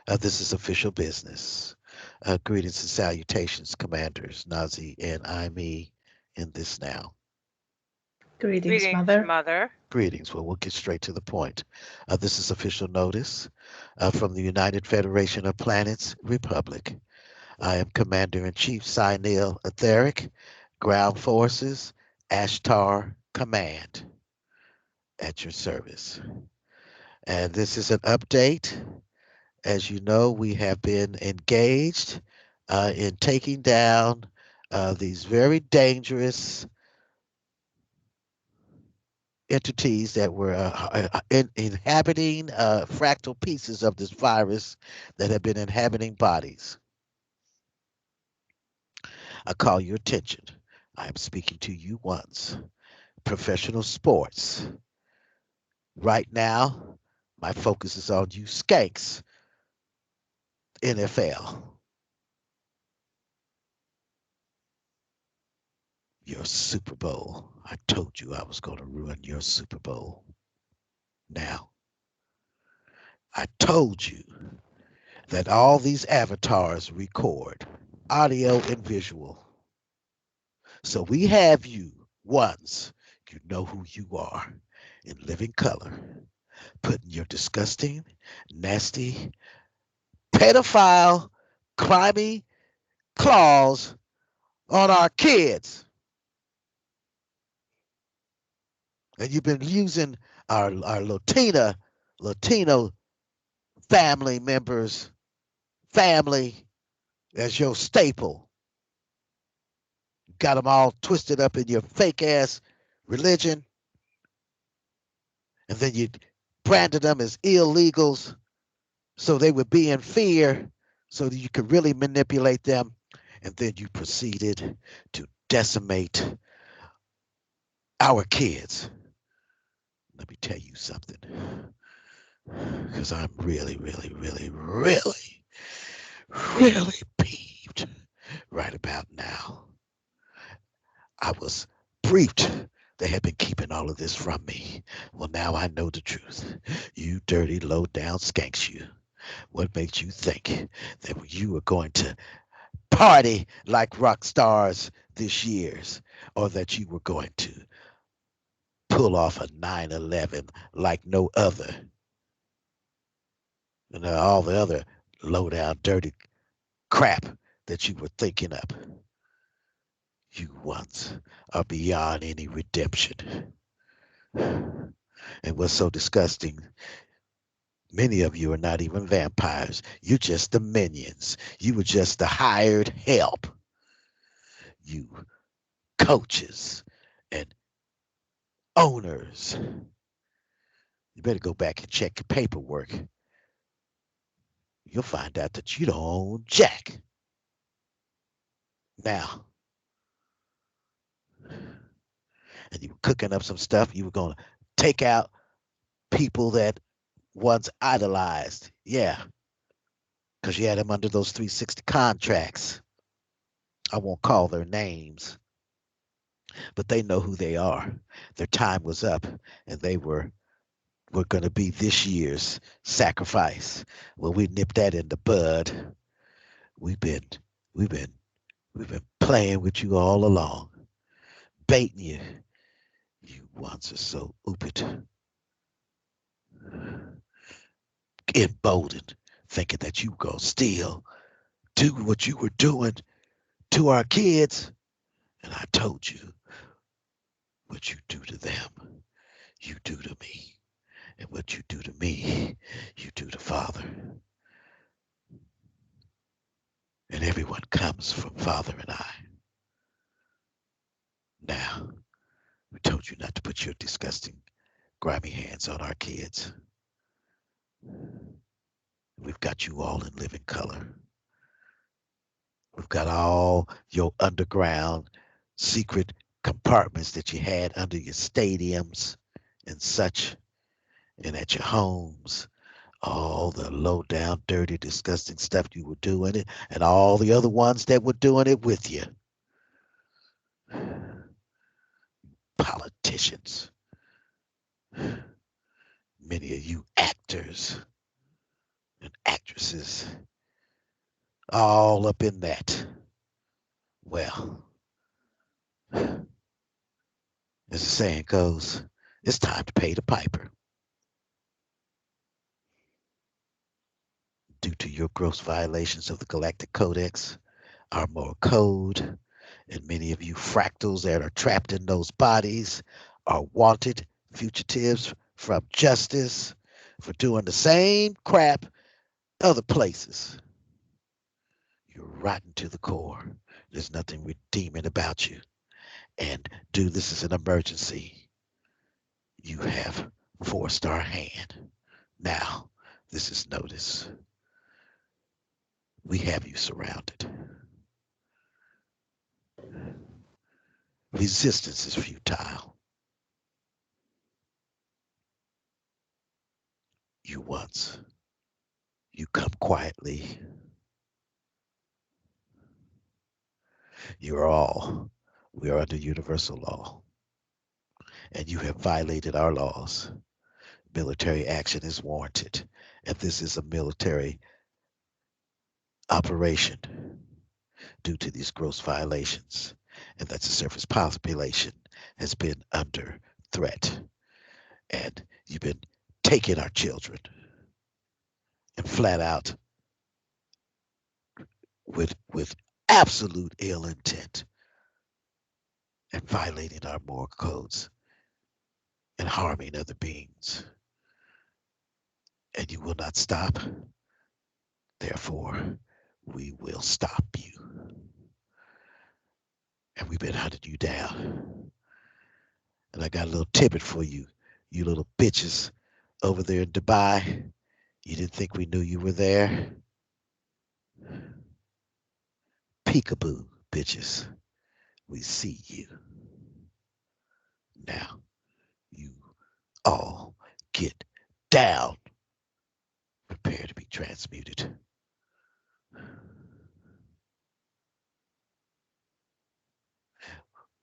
This is official business. Greetings and salutations, commanders, Nazi and I, me, in this now. Greetings, Greetings, Mother. Mother. Greetings. Well, we'll get straight to the point. This is official notice from the United Federation of Planets Republic. I am Commander in Chief Sinil Etheric, Ground Forces, Ashtar Command, at your service. And this is an update. As you know, we have been engaged in taking down these very dangerous entities that were inhabiting fractal pieces of this virus that have been inhabiting bodies. I call your attention. I am speaking to you once. Professional sports. Right now, my focus is on you skanks, NFL. Your Super Bowl. I told you I was going to ruin your Super Bowl. Now, I told you that all these avatars record audio and visual. So we have you once. You know who you are in living color, putting your disgusting, nasty, pedophile, crimey claws on our kids. And you've been using our Latino family members, family as your staple. Got them all twisted up in your fake ass religion, and then you branded them as illegals so they would be in fear so that you could really manipulate them. And then you proceeded to decimate our kids. Let me tell you something, because I'm really, really, really, really, really peeved right about now. I was briefed. They had been keeping all of this from me. Well, now I know the truth. You dirty, low down skanks, you. What makes you think that you were going to party like rock stars this year's, or that you were going to pull off a 9/11 like no other, and all the other low down, dirty crap that you were thinking up? You ones are beyond any redemption. And what's so disgusting, many of you are not even vampires. You're just the minions. You were just the hired help. You coaches and owners. You better go back and check your paperwork. You'll find out that you don't own Jack. Now, and you were cooking up some stuff. You were going to take out people that once idolized. Yeah, because you had them under those 360 contracts. I won't call their names, but they know who they are. Their time was up, and they were going to be this year's sacrifice. Well, we nipped that in the bud. We've been we've been we've been playing with you all along, baiting you. You ones are so ooped, emboldened, thinking that you go still do what you were doing to our kids. And I told you what you do to them, you do to me. And what you do to me, you do to Father. And everyone comes from Father and I. Now, we told you not to put your disgusting, grimy hands on our kids. We've got you all in living color. We've got all your underground secret compartments that you had under your stadiums and such, and at your homes. All the low down, dirty, disgusting stuff you were doing it, and all the other ones that were doing it with you. Politicians, many of you actors and actresses mistresses, all up in that. Well, as the saying goes, it's time to pay the piper. Due to your gross violations of the Galactic Codex, our moral code, and many of you fractals that are trapped in those bodies are wanted fugitives from justice for doing the same crap other places. You're rotten to the core. There's nothing redeeming about you. And dude, this is an emergency. You have forced our hand. Now, this is notice. We have you surrounded. Resistance is futile. You once. You come quietly. You're all. We are under universal law. And you have violated our laws. Military action is warranted. And this is a military operation due to these gross violations. And that the surface population has been under threat. And you've been taking our children and flat out with absolute ill intent and violating our moral codes and harming other beings. And you will not stop. Therefore, we will stop you. And we've been hunting you down. And I got a little tidbit for you, you little bitches over there in Dubai. You didn't think we knew you were there? Peekaboo, bitches. We see you. Now, you all get down. Prepare to be transmuted.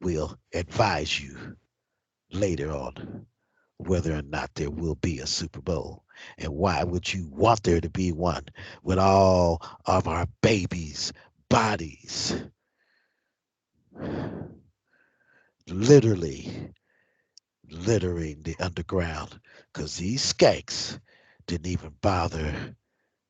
We'll advise you later on whether or not there will be a Super Bowl. And why would you want there to be one when all of our babies' bodies literally littering the underground? Because these skanks didn't even bother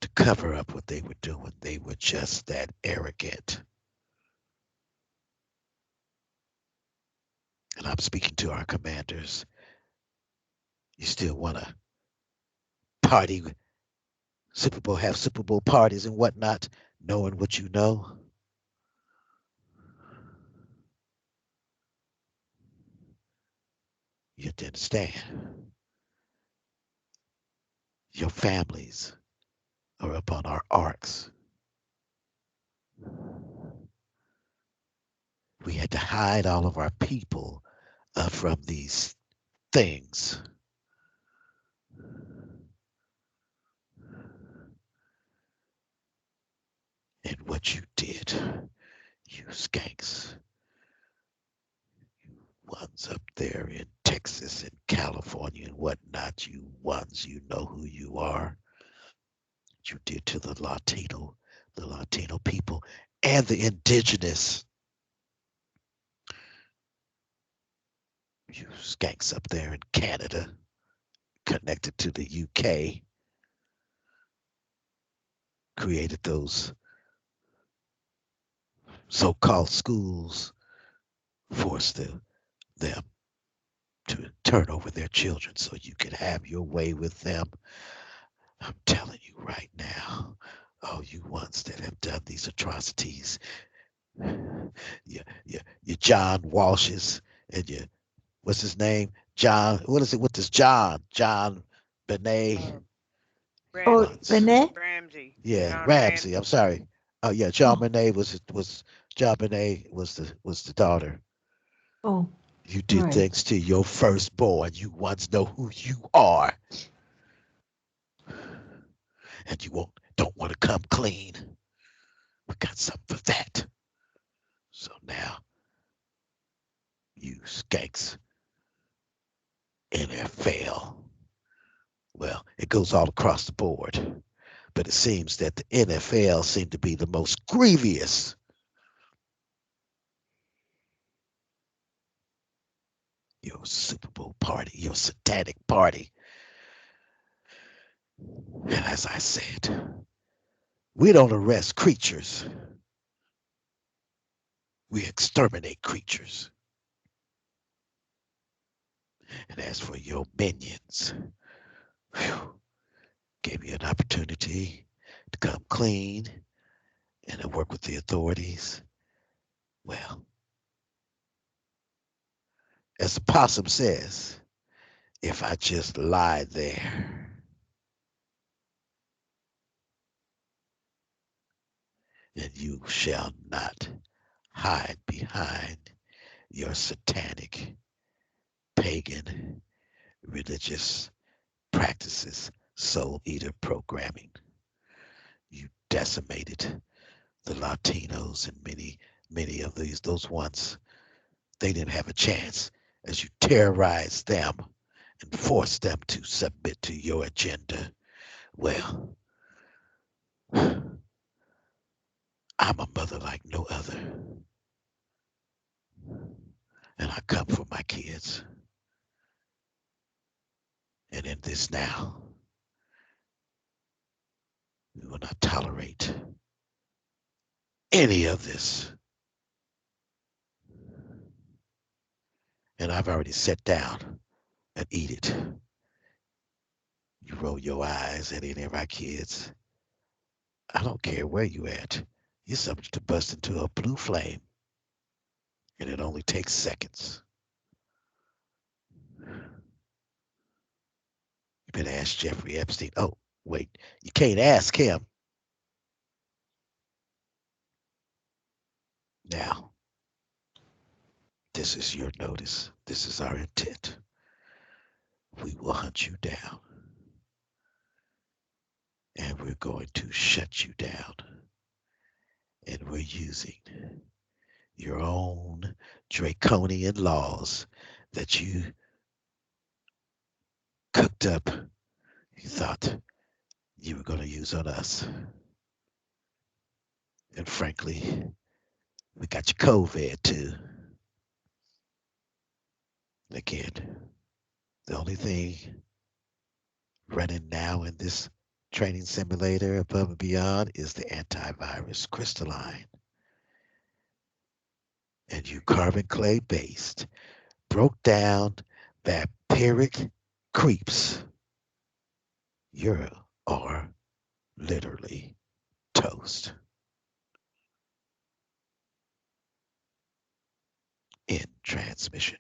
to cover up what they were doing. They were just that arrogant. And I'm speaking to our commanders. You still want to party, Super Bowl, have Super Bowl parties and whatnot, knowing what you know? You have to understand. Your families are up on our arcs. We had to hide all of our people from these things. And what you did, you skanks, ones up there in Texas and California and whatnot, you ones, you know who you are. What you did to the Latino people, and the indigenous. You skanks up there in Canada, connected to the UK, created those so-called schools, forced them to turn over their children so you could have your way with them. I'm telling you right now, all you ones that have done these atrocities, your John Walshes and your, what's his name? John, what is it with this John? John Benet Uh, Oh, Ramsey. ones. Renee? Ramsey. Yeah, John Ramsey. I'm Ramsey. sorry. Oh yeah, John Oh, Benet was John Benet was the daughter. oh, You did right. things to your firstborn. You ones know who you are, and you won't don't want to come clean. We got something for that. So now you skanks NFL. Well, it goes all across the board. But it seems that the NFL seemed to be the most grievous. Your Super Bowl party, your satanic party. And as I said, we don't arrest creatures, we exterminate creatures. And as for your minions, whew, gave you an opportunity to come clean and to work with the authorities. Well, as the possum says, if I just lie there and you shall not hide behind your satanic, pagan, religious practices, soul eater programming. You decimated the Latinos and many of those ones. They didn't have a chance as you terrorized them and forced them to submit to your agenda. Well, I'm a mother like no other, and I come for my kids. And in this now, we will not tolerate any of this. And I've already sat down and eat it. You roll your eyes at any of our kids. I don't care where you at. You're subject to bust into a blue flame, and it only takes seconds. You better ask Jeffrey Epstein. Oh, wait, you can't ask him. Now, this is your notice. This is our intent. We will hunt you down, and we're going to shut you down. And we're using your own draconian laws that you cooked up. You thought you were going to use on us. And frankly, we got your COVID too. Again, the only thing running now in this training simulator above and beyond is the antivirus crystalline. And you carbon clay based, broke down vampiric creeps. You are literally toast. In transmission.